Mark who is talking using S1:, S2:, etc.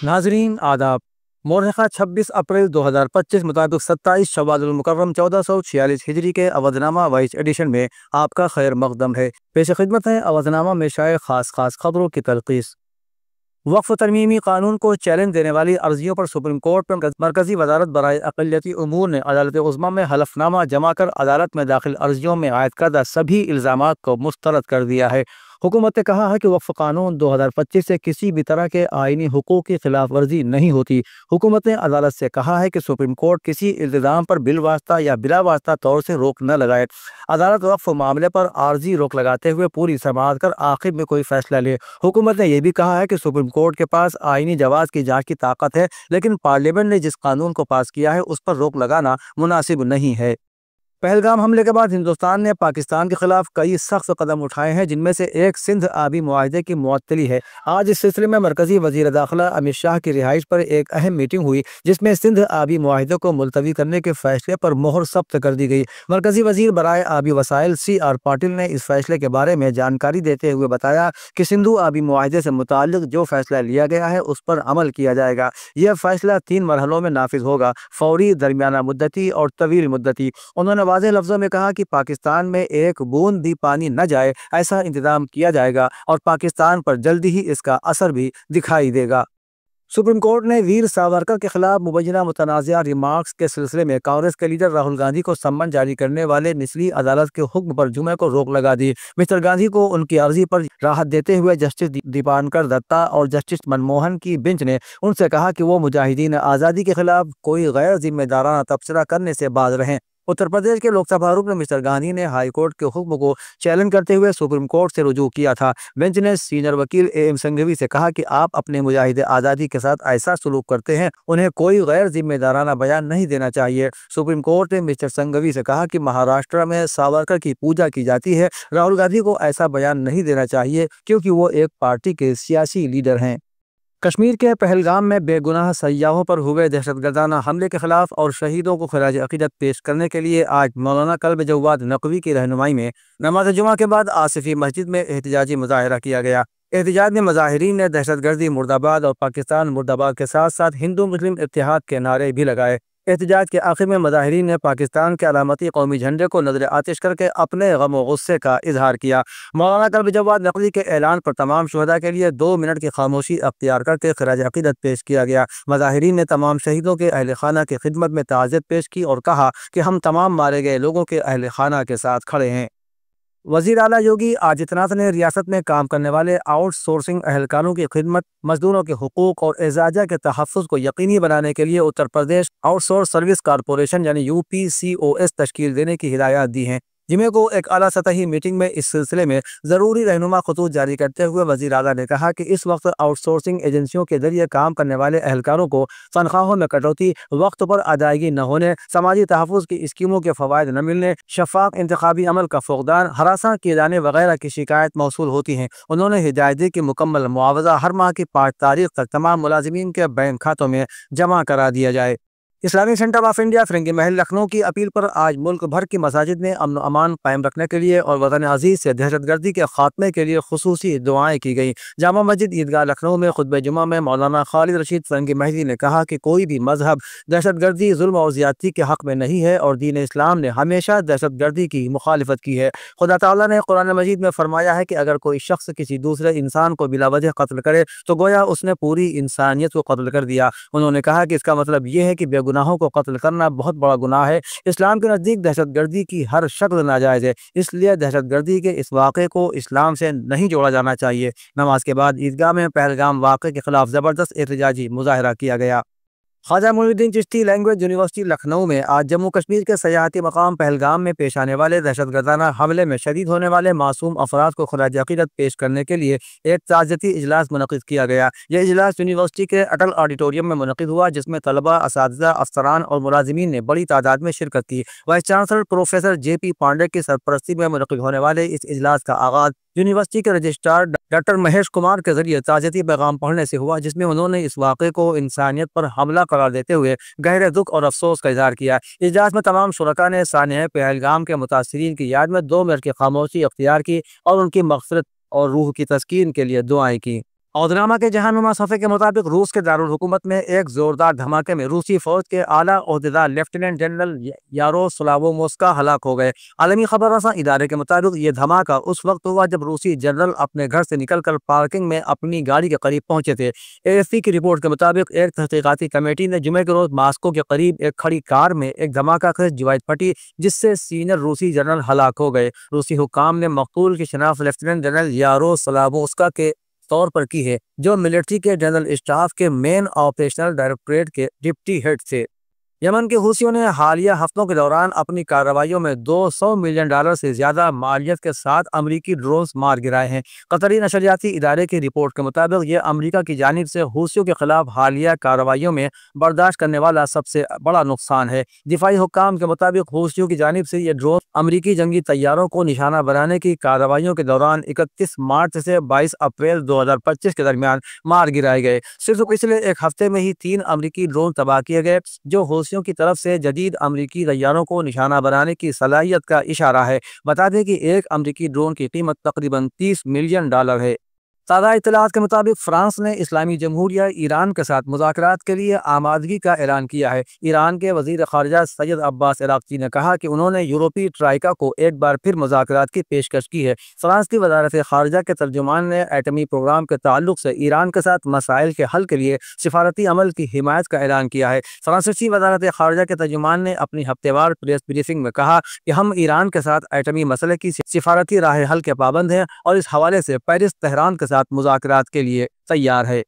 S1: नाजरीन आदाब। मोरखा 26 अप्रैल 2025 मुताबिक 27 शव्वाल मुकर्रम 1446 हिजरी के अवधनामा वाइस एडिशन में आपका खैर मकदम है। पेश खिदमत है अवधनामा में शाये खास खबरों की तलखीस। वक्फ तरमीमी कानून को चैलेंज देने वाली अर्जियों पर सुप्रीम कोर्ट में मरकजी वजारत बराए अक़लियती उमूर ने अदालत उज़्मा में हलफनामा जमा कर अदालत में दाखिल अर्जियों में आयद करदा सभी इल्ज़ामात को मुस्तरद कर दिया है। हुकूमत ने कहा है कि वक्फ कानून 2025 से किसी भी तरह के आईनी हुकूक की खिलाफ वर्जी नहीं होती। हुकूमत ने अदालत से कहा है कि सुप्रीम कोर्ट किसी इल्ज़ाम पर बिलवास्ता या बिला वास्ता तौर से रोक न लगाए। अदालत वक्फ मामले पर आर्जी रोक लगाते हुए पूरी समाअत कर आखिर में कोई फैसला ले। हुकूमत ने यह भी कहा है कि सुप्रीम कोर्ट के पास आईनी जवाज की जांच की ताकत है, लेकिन पार्लियामेंट ने जिस कानून को पास किया है उस पर रोक लगाना मुनासिब नहीं है। पहलगाम हमले के बाद हिंदुस्तान ने पाकिस्तान के खिलाफ कई सख्त कदम उठाए हैं, जिनमें से एक सिंध आबी मुआहदे की मुअत्तली है। आज इस सिलसिले में मरकजी वजीर दाखिला अमित शाह की रिहाइश पर एक अहम मीटिंग हुई, जिसमें सिंध आबी मुआहदे को मुलतवी करने के फैसले पर मोहर सख्त कर दी गई। मरकजी वजीर बराए आबी वसाइल CR पाटिल ने इस फैसले के बारे में जानकारी देते हुए बताया कि सिंधु आबी मुआहदे से मुताल्लिक जो फैसला लिया गया है उस पर अमल किया जाएगा। यह फैसला 3 मरहलों में नाफिज होगा: फौरी, दरमियाना मुद्दती और तवील मुद्दती। उन्होंने वाज़ेह लफ्ज़ों में कहा कि पाकिस्तान में एक बूंद भी पानी न जाए, ऐसा इंतजाम किया जाएगा और पाकिस्तान पर जल्दी ही इसका असर भी दिखाई देगा। सुप्रीम कोर्ट ने वीर सावरकर के खिलाफ मुबैना मुतनाज़िया रिमार्क्स के सिलसिले में कांग्रेस के लीडर राहुल गांधी को सम्मन जारी करने वाले निचली अदालत के हुक्म पर जुमे को रोक लगा दी। मिस्टर गांधी को उनकी अर्जी पर राहत देते हुए जस्टिस दीपांकर दत्ता और जस्टिस मनमोहन की बेंच ने उनसे कहा कि वो मुजाहिदीन आज़ादी के खिलाफ कोई गैर जिम्मेदाराना तबसरा करने से बाज रहें। उत्तर प्रदेश के लोकसभा रुकन मिस्टर गांधी ने हाई कोर्ट के हुक्म को चैलेंज करते हुए सुप्रीम कोर्ट से रुजू किया था। बेंच ने सीनियर वकील AM संघवी से कहा कि आप अपने मुजाहिद आज़ादी के साथ ऐसा सलूक करते हैं, उन्हें कोई गैर जिम्मेदाराना बयान नहीं देना चाहिए। सुप्रीम कोर्ट ने मिस्टर संघवी से कहा कि महाराष्ट्र में सावरकर की पूजा की जाती है, राहुल गांधी को ऐसा बयान नहीं देना चाहिए क्योंकि वो एक पार्टी के सियासी लीडर हैं। कश्मीर के पहलगाम में बेगुनाह सयाहों पर हुए दहशतगर्दाना हमले के खिलाफ और शहीदों को खराज अकीदत पेश करने के लिए आज मौलाना कल्ब जवाद नकवी की रहनुमाई में नमाज जुमा के बाद आसिफी मस्जिद में एहतजाजी मुजाहरा किया गया। एहतजाज में मुजाहिरीन ने दहशतगर्दी मुर्दाबाद और पाकिस्तान मुर्दाबाद के साथ साथ हिंदू मुस्लिम इत्तेहाद के नारे भी लगाए। एहतजाज के आखिर में मुजाहिरीन ने पाकिस्तान के अलामती कौमी झंडे को नजर आतिश करके अपने गम और गुस्से का इजहार किया। मौलाना कल्ब जवाद नकवी के ऐलान पर तमाम शुहदा के लिए 2 मिनट की खामोशी अख्तियार करके खराज अकीदत पेश किया गया। मुजाहिरीन ने तमाम शहीदों के अहल खाना की खिदमत में ताज़ियत पेश की और कहा कि हम तमाम मारे गए लोगों के अहल खाना के साथ खड़े हैं। वज़ीर आला योगी आदित्यनाथ ने रियासत में काम करने वाले आउटसोर्सिंग अहलकारों की खिदमत, मजदूरों के हुकूक और एजाजा के तहफ़्फ़ुज़ को यकीनी बनाने के लिए Uttar Pradesh outsource service corporation यानी UPCOS तश्कील देने की हिदायत दी हैं। जुमे को एक आला सतही मीटिंग में इस सिलसिले में ज़रूरी रहनुमा खतूत जारी करते हुए वज़ीर आला ने कहा कि इस वक्त आउटसोर्सिंग एजेंसियों के जरिए काम करने वाले अहलकारों को तनख्वाहों में कटौती, वक्त पर अदायगी न होने, समाजी तहफ़्फ़ुज़ की स्कीमों के फ़वाइद न मिलने, शफ़ाफ़ इंतखाबी अमल का फुक़दान, हरासा किए जाने वगैरह की शिकायत मौसूल होती हैं। उन्होंने हिदायत दी कि मुकम्मल मुआवजा हर माह की 5 तारीख तक तमाम मुलाजिमीन के बैंक खातों में जमा करा दिया जाए। इस्लामिक सेंटर ऑफ इंडिया फिरंगी महल लखनऊ की अपील पर आज मुल्क भर की मसाजिद में अमन अमान कायम रखने के लिए और वतन अजीज से दहशतगर्दी के खात्मे के लिए खुसूसी दुआएं की गई। जामा मस्जिद ईदगाह लखनऊ में खुतबे जुमा में मौलाना खालिद रशीद फिरंगी महली ने कहा कि कोई भी मजहब दहशतगर्दी, जुल्म और ज्यादती के हक में नहीं है और दीन इस्लाम ने हमेशा दहशतगर्दी की मुखालिफत की है। खुदा ताला ने कुरान मजीद में फरमाया है कि अगर कोई शख्स किसी दूसरे इंसान को बिला वजह कत्ल करे तो गोया उसने पूरी इंसानियत को कत्ल कर दिया। उन्होंने कहा कि इसका मतलब यह है कि गुनाहों को कत्ल करना बहुत बड़ा गुनाह है। इस्लाम के नज़दीक दहशतगर्दी की हर शक्ल नाजायज़ है, इसलिए दहशतगर्दी के इस वाक़े को इस्लाम से नहीं जोड़ा जाना चाहिए। नमाज के बाद ईदगाह में पहलगाम वाक़े के खिलाफ ज़बरदस्त एहतजाजी मुजाहरा किया गया। ख्वाजा मोइनुद्दीन चिश्ती लैंग्वेज यूनिवर्सिटी लखनऊ में आज जम्मू कश्मीर के सयाहती मकाम पहलगाम में पेश आने वाले दहशतगर्दाना हमले में शहीद होने वाले मासूम अफराद को खराज अकीदत पेश करने के लिए एक ताज़ियती इजलास मुनक़िद किया गया। यह इजलास यूनिवर्सिटी के अटल ऑडिटोरियम में मुनक़िद हुआ, जिसमें तलबा, असातिज़ा, अफसरान और मुलाजिमीन ने बड़ी तादाद में शिरकत की। Vice chancellor professor JP Pandey की सरपरस्ती में मुनक़िद होने वाले इस इजलास का आगाज़ यूनिवर्सिटी के रजिस्ट्रार डॉक्टर महेश कुमार के जरिए ताज़ियती पैगाम पढ़ने से हुआ, जिसमें उन्होंने इस वाक़े को इंसानियत पर हमला करार देते हुए गहरे दुख और अफसोस का इजहार किया। इजलास में तमाम शुरका ने सानिया पहलगाम के मुतासिरीन की याद में 2 मिनट की खामोशी अख्तियार की और उनकी मग़फ़िरत और रूह की तस्कीन के लिए दुआएं की। औदनामा के जहानुमा सफ़े के मुताबिक रूस के दारुल हुकूमत में एक जोरदार धमाके में रूसी फौज के आला ओहदेदार लेफ्टिनेंट जनरल यारोस्लावो मोस्का हलाक हो गए। आलमी खबर रसा इदारे के मुताबिक ये धमाका उस वक्त हुआ जब रूसी जनरल अपने घर से निकलकर पार्किंग में अपनी गाड़ी के करीब पहुंचे थे। एएफपी की रिपोर्ट के मुताबिक एक तहकीकाती कमेटी ने जुमे के रोज मास्को के करीब एक खड़ी कार में एक धमाका खेज डिवाइस फटी, जिससे सीनियर रूसी जनरल हलाक हो गए। रूसी हुक्काम ने मकतूल की शनाख्त लेफ्टिनेंट जनरल यारोस्लावोस्का के तौर पर की है, जो मिलिट्री के जनरल स्टाफ के मेन ऑपरेशनल डायरेक्टरेट के डिप्टी हेड थे। यमन के हूसियों ने हालिया हफ्तों के दौरान अपनी कार्रवाइयों में $200 मिलियन से ज्यादा मालियत के साथ अमरीकी ड्रोन्स मार गिराए हैं। कतरी नशरियाती इदारे की रिपोर्ट के मुताबिक ये अमरीका की जानिब से हूसियों के खिलाफ हालिया कार्रवाइयों में बर्दाश्त करने वाला सबसे बड़ा नुकसान है। दिफाई हुक्काम के मुताबिक हूसियों की जानिब से ये ड्रोन अमरीकी जंगी तैयारों को निशाना बनाने की कार्रवाइयों के दौरान 31 मार्च से 22 अप्रैल 2025 के दरमियान मार गिराए गए। सिर्फ पिछले एक हफ्ते में ही 3 अमरीकी ड्रोन तबाह किए गए, जो हूसियों की तरफ से जदीद अमरीकी तैयारों को निशाना बनाने की सलाहियत का इशारा है। बता दें कि एक अमरीकी ड्रोन की कीमत तकरीबन $30 मिलियन है। ताज़ा इत्तलात के मुताबिक फ्रांस ने इस्लामी जमहूरिया ईरान के साथ मुज़ाकरात के लिए आमादगी का ऐलान किया है। ईरान के वज़ीर ख़ारिजा सैयद अब्बास इराक़ची ने कहा कि उन्होंने यूरोपीय ट्राइका को एक बार फिर मुज़ाकरात की पेशकश की है। फ्रांस की वज़ारत ख़ारिजा के तर्जुमान ने एटमी प्रोग्राम के ताल्लुक से ईरान के साथ मसाइल के हल के लिए सिफारती अमल की हिमायत का ऐलान किया है। फ्रांसीसी वज़ारत ख़ारिजा के तर्जुमान ने अपनी हफ्तेवार प्रेस ब्रीफिंग में कहा कि हम ईरान के साथ एटमी मसले की सिफारती राह हल के पाबंद हैं और इस हवाले से पेरिस तेहरान के साथ मुज़ाकरात के लिए तैयार है।